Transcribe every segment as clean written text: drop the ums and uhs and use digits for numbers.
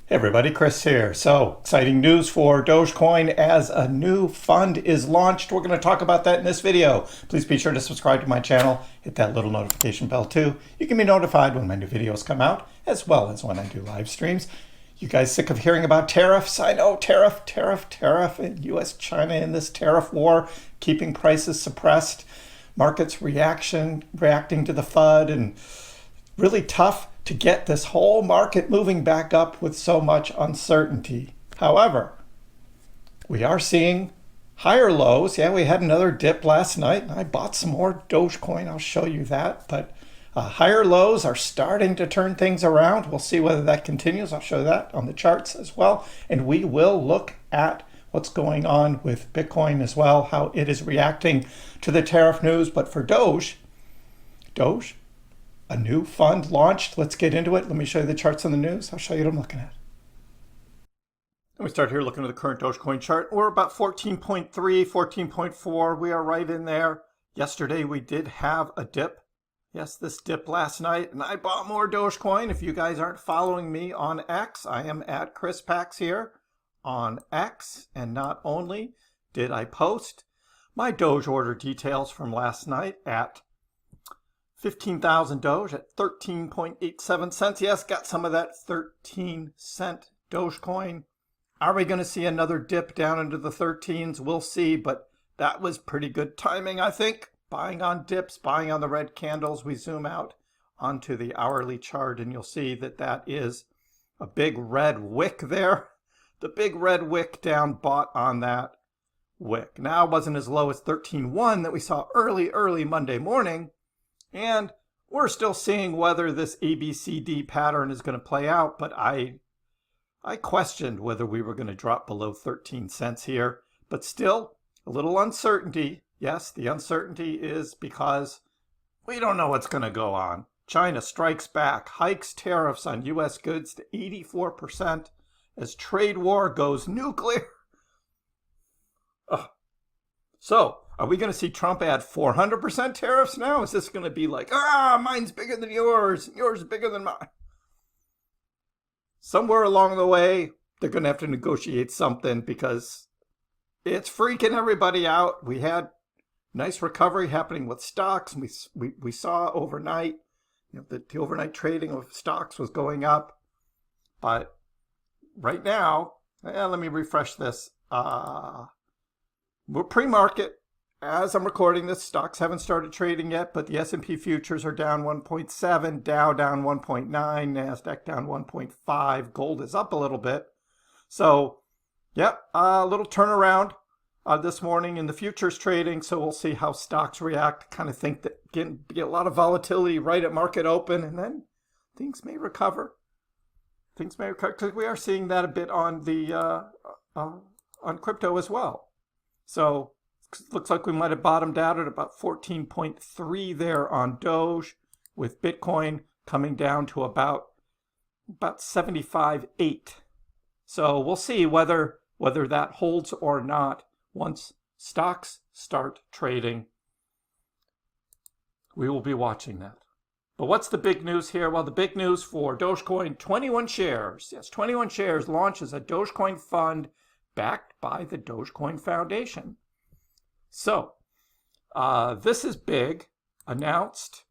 Hey everybody, Chris here. So, exciting news for Dogecoin as a new fund is launched. We're going to talk about that in this video. Please be sure to subscribe to my channel, hit that little notification bell too. You can be notified when my new videos come out, as well as when I do live streams. You guys sick of hearing about tariffs? I know, tariff, and US, China in this tariff war, keeping prices suppressed, markets reacting to the FUD, and really tough to get this whole market moving back up with so much uncertainty. However, we are seeing higher lows. Yeah, we had another dip last night. I bought some more Dogecoin. I'll show you that. But higher lows are starting to turn things around. We'll see whether that continues. I'll show that on the charts as well. And we will look at what's going on with Bitcoin as well, how it is reacting to the tariff news. But for Doge, a new fund launched. Let's get into it. Let me show you the charts on the news. I'll show you what I'm looking at. Let me start here looking at the current Dogecoin chart. We're about 14.3, 14.4. We are right in there. Yesterday we did have a dip. Yes, this dip last night, and I bought more Dogecoin. If you guys aren't following me on X, I am at ChrisPax here on X. And not only did I post my Doge order details from last night at 15,000 Doge at 13.87 cents. Yes, got some of that 13-cent Dogecoin. Are we going to see another dip down into the 13s? We'll see, but that was pretty good timing, I think. Buying on dips, buying on the red candles. We zoom out onto the hourly chart, and you'll see that that is a big red wick there. The big red wick down, bought on that wick. Now, it wasn't as low as 13.1 that we saw early Monday morning. And we're still seeing whether this ABCD pattern is going to play out, but I questioned whether we were going to drop below 13 cents here, but still a little uncertainty. Yes, the uncertainty is because we don't know what's going to go on. China strikes back, hikes tariffs on U.S. goods to 84% as trade war goes nuclear. So, are we going to see Trump add 400% tariffs now? Is this going to be like, mine's bigger than yours, and yours is bigger than mine? Somewhere along the way, they're going to have to negotiate something because it's freaking everybody out. We had nice recovery happening with stocks. We saw overnight, the overnight trading of stocks was going up. But right now, let me refresh this. We're pre-market. As I'm recording this, stocks haven't started trading yet, but the S&P futures are down 1.7, Dow down 1.9, NASDAQ down 1.5, gold is up a little bit. So, a little turnaround this morning in the futures trading, so we'll see how stocks react. Kind of think that get a lot of volatility right at market open, and then things may recover. Because we are seeing that a bit on the on crypto as well. So, looks like we might have bottomed out at about 14.3 there on Doge, with Bitcoin coming down to about 75.8. So we'll see whether that holds or not once stocks start trading. We will be watching that. But what's the big news here? Well, the big news for Dogecoin, 21 shares. Yes, 21 shares launches a Dogecoin fund backed by the Dogecoin Foundation. So, this is big, announced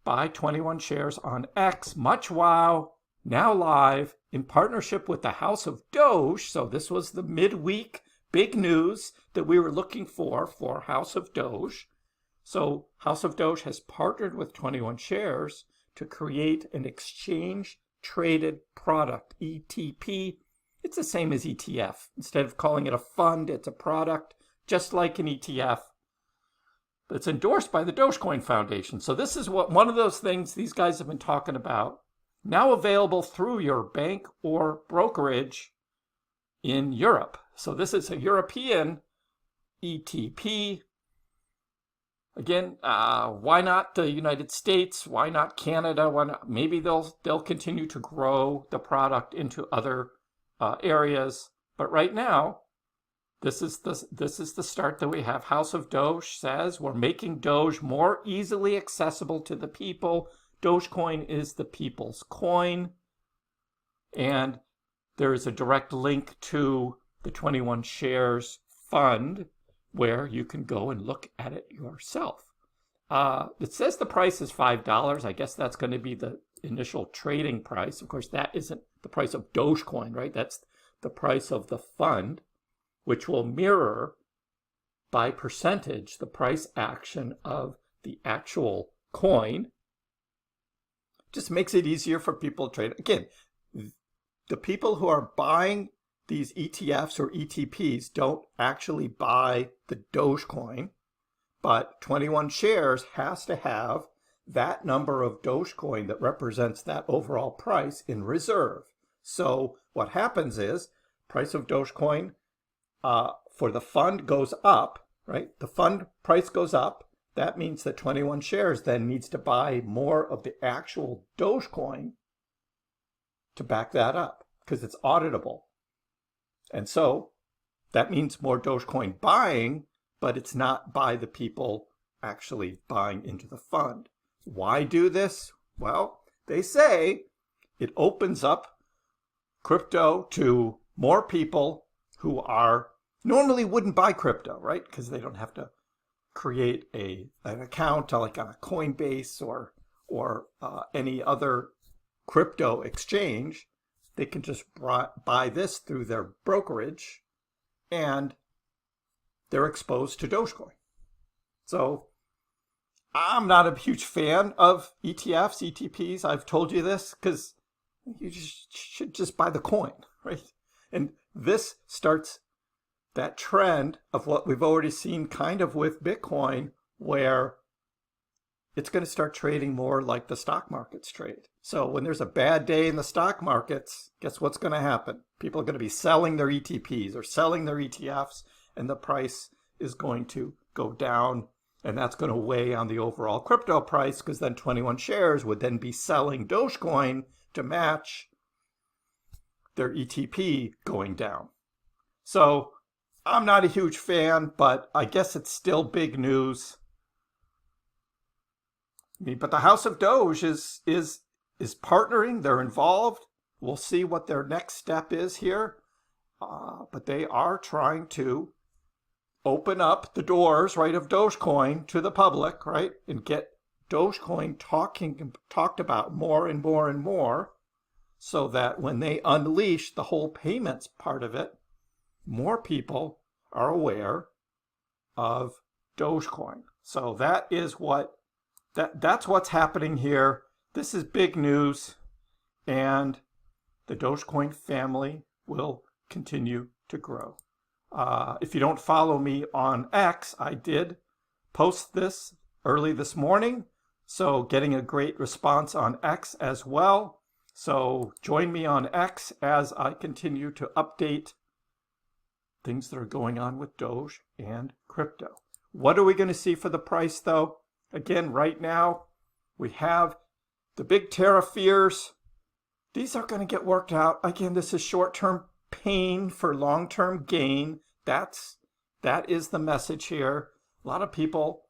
by 21 shares on X, much wow, now live, in partnership with the House of Doge. So this was the midweek big news that we were looking for House of Doge. So House of Doge has partnered with 21 shares to create an exchange-traded product, ETP. It's the same as ETF. Instead of calling it a fund, it's a product, just like an ETF. But it's endorsed by the Dogecoin Foundation. So this is one of those things these guys have been talking about. Now available through your bank or brokerage in Europe. So this is a European ETP. Again, why not the United States? Why not Canada? Why not? Maybe they'll continue to grow the product into other areas. But right now, this is the start that we have. House of Doge says we're making Doge more easily accessible to the people. Dogecoin is the people's coin. And there is a direct link to the 21 shares fund where you can go and look at it yourself. It says the price is $5. I guess that's going to be the initial trading price. Of course, that isn't the price of Dogecoin, right? That's the price of the fund, which will mirror by percentage the price action of the actual coin. Just makes it easier for people to trade. Again, the people who are buying these ETFs or ETPs don't actually buy the Dogecoin, but 21 shares has to have that number of Dogecoin that represents that overall price in reserve. So what happens is price of Dogecoin for the fund goes up, right? The fund price goes up. That means that 21 shares then needs to buy more of the actual Dogecoin to back that up because it's auditable. And so that means more Dogecoin buying, but it's not by the people actually buying into the fund. Why do this? Well, they say it opens up crypto to more people who are normally wouldn't buy crypto, right? Because they don't have to create an account like on a Coinbase or any other crypto exchange. They can just buy this through their brokerage, and they're exposed to Dogecoin. So I'm not a huge fan of ETFs, ETPs. I've told you this because you should just buy the coin, right? And this starts that trend of what we've already seen kind of with Bitcoin, where it's going to start trading more like the stock markets trade. So when there's a bad day in the stock markets, guess what's going to happen? People are going to be selling their ETPs or selling their ETFs, and the price is going to go down, and that's going to weigh on the overall crypto price, because then 21 shares would then be selling Dogecoin to match their ETP going down. So I'm not a huge fan, but I guess it's still big news. But the House of Doge is partnering. They're involved. We'll see what their next step is here. But they are trying to open up the doors, right, of Dogecoin to the public, right, and get Dogecoin talked about more and more and more, so that when they unleash the whole payments part of it, more people are aware of Dogecoin. So that is that's what's happening here. This is big news, and the Dogecoin family will continue to grow. If you don't follow me on X, I did post this early this morning, so getting a great response on X as well. So join me on X as I continue to update things that are going on with Doge and crypto. What are we going to see for the price, though? Again, right now, we have the big tariff fears. These are going to get worked out. Again, this is short-term pain for long-term gain. That is the message here. A lot of people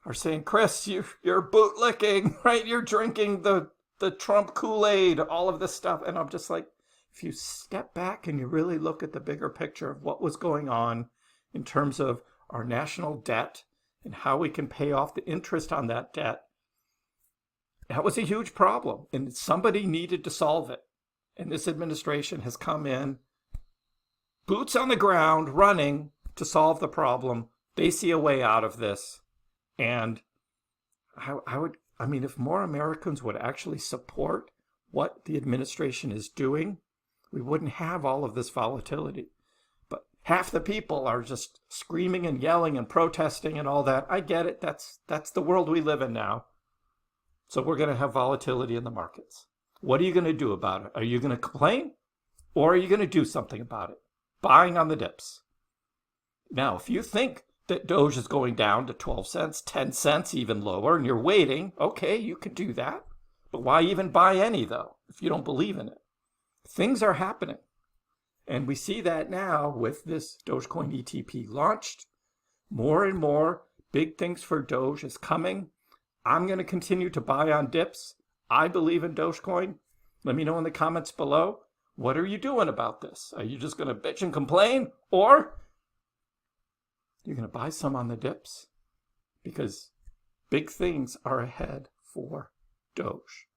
are saying, Chris, you're bootlicking, right? You're drinking the Trump Kool-Aid, all of this stuff. And I'm just like, if you step back and you really look at the bigger picture of what was going on in terms of our national debt and how we can pay off the interest on that debt, that was a huge problem. And somebody needed to solve it. And this administration has come in, boots on the ground, running to solve the problem. They see a way out of this. And I mean, if more Americans would actually support what the administration is doing, we wouldn't have all of this volatility. But half the people are just screaming and yelling and protesting and all that. I get it. That's the world we live in now. So we're going to have volatility in the markets. What are you going to do about it? Are you going to complain, or are you going to do something about it? Buying on the dips. Now, if you think that Doge is going down to 12 cents, 10 cents, even lower, and you're waiting, okay, you can do that. But why even buy any, though, if you don't believe in it? Things are happening. And we see that now with this Dogecoin ETP launched. More and more big things for Doge is coming. I'm going to continue to buy on dips. I believe in Dogecoin. Let me know in the comments below What are you doing about this? Are you just going to bitch and complain? Or you're going to buy some on the dips? Because big things are ahead for Doge.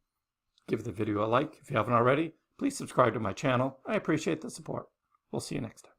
Give the video a like if you haven't already. Please subscribe to my channel. I appreciate the support. We'll see you next time.